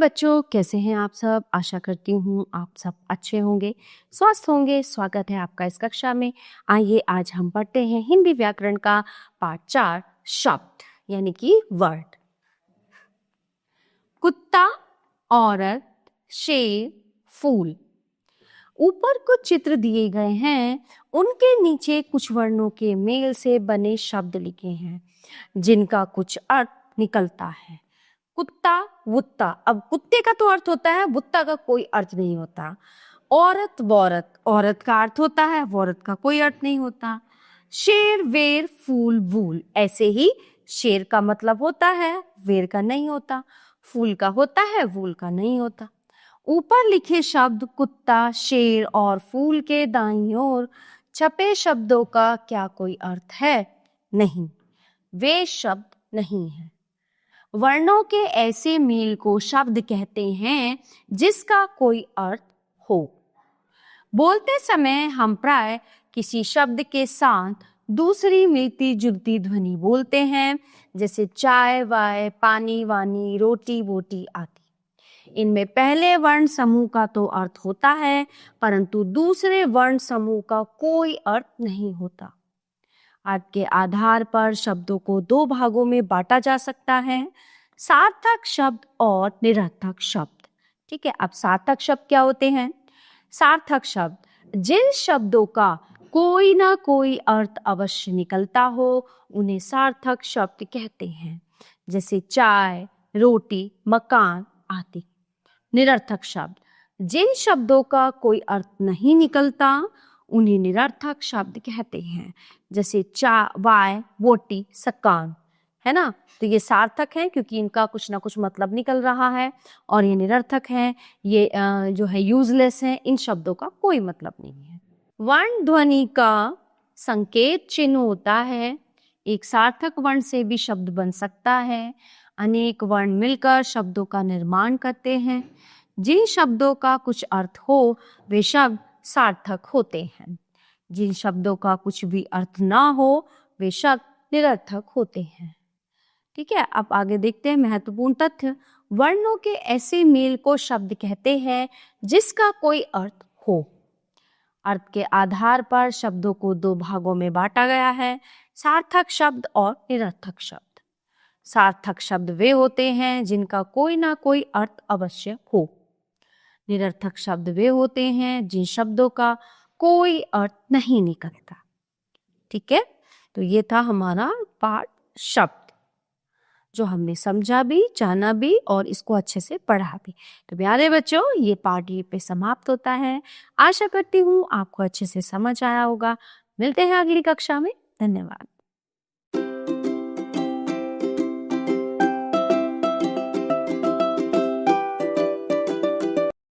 बच्चों, कैसे हैं आप सब। आशा करती हूँ आप सब अच्छे होंगे, स्वस्थ होंगे। स्वागत है आपका इस कक्षा में। आइए आज हम पढ़ते हैं हिंदी व्याकरण का पाठ 4 शब्द यानी कि वर्ड। कुत्ता, औरत, शेर, फूल। ऊपर कुछ चित्र दिए गए हैं, उनके नीचे कुछ वर्णों के मेल से बने शब्द लिखे हैं जिनका कुछ अर्थ निकलता है। कुत्ता, वुत्ता। अब कुत्ते का तो अर्थ होता है, वुत्ता का कोई अर्थ नहीं होता। औरत, वौरत। औरत का अर्थ होता है, वौरत का कोई अर्थ नहीं होता। शेर, वेर, फूल, वूल। ऐसे ही शेर का मतलब होता है, वेर का नहीं होता। फूल का होता है, वूल का नहीं होता। ऊपर लिखे शब्द कुत्ता, शेर और फूल के दाईं ओर छपे शब्दों का क्या कोई अर्थ है? नहीं, वे शब्द नहीं है। वर्णों के ऐसे मेल को शब्द कहते हैं जिसका कोई अर्थ हो। बोलते समय हम प्राय किसी शब्द के साथ दूसरी मिलती जुलती ध्वनि बोलते हैं, जैसे चाय, वाय, पानी, वानी, रोटी, वोटी आदि। इनमें पहले वर्ण समूह का तो अर्थ होता है, परंतु दूसरे वर्ण समूह का कोई अर्थ नहीं होता। अर्थ के आधार पर शब्दों को दो भागों में बांटा जा सकता है, सार्थक शब्द और निरर्थक शब्द। ठीक है, अब सार्थक शब्द क्या होते हैं? सार्थक शब्द जिन शब्दों का कोई ना कोई अर्थ अवश्य निकलता हो, उन्हें सार्थक शब्द कहते हैं, जैसे चाय, रोटी, मकान आदि। निरर्थक शब्द जिन शब्दों का कोई अर्थ नहीं निकलता, उन्हें निरर्थक शब्द कहते हैं, जैसे चा, वाय, वोटी, सकान। है ना? तो ये सार्थक हैं क्योंकि इनका कुछ ना कुछ मतलब निकल रहा है, और ये निरर्थक हैं, ये जो है यूजलेस हैं, इन शब्दों का कोई मतलब नहीं है। वर्ण ध्वनि का संकेत चिन्ह होता है। एक सार्थक वर्ण से भी शब्द बन सकता है। अनेक वर्ण मिलकर शब्दों का निर्माण करते हैं। जिन शब्दों का कुछ अर्थ हो वे शब्द सार्थक होते हैं। जिन शब्दों का कुछ भी अर्थ ना हो वे शब्द निरर्थक होते हैं। ठीक है, अब आगे देखते हैं महत्वपूर्ण तथ्य। वर्णों के ऐसे मेल को शब्द कहते हैं जिसका कोई अर्थ हो। अर्थ के आधार पर शब्दों को दो भागों में बांटा गया है, सार्थक शब्द और निरर्थक शब्द। सार्थक शब्द वे होते हैं जिनका कोई ना कोई अर्थ अवश्य हो। निरर्थक शब्द वे होते हैं जिन शब्दों का कोई अर्थ नहीं निकलता। ठीक है, तो ये था हमारा पाठ शब्द, जो हमने समझा भी, जाना भी और इसको अच्छे से पढ़ा भी। तो प्यारे बच्चों, ये पाठ ये पे समाप्त होता है। आशा करती हूँ आपको अच्छे से समझ आया होगा। मिलते हैं अगली कक्षा में। धन्यवाद।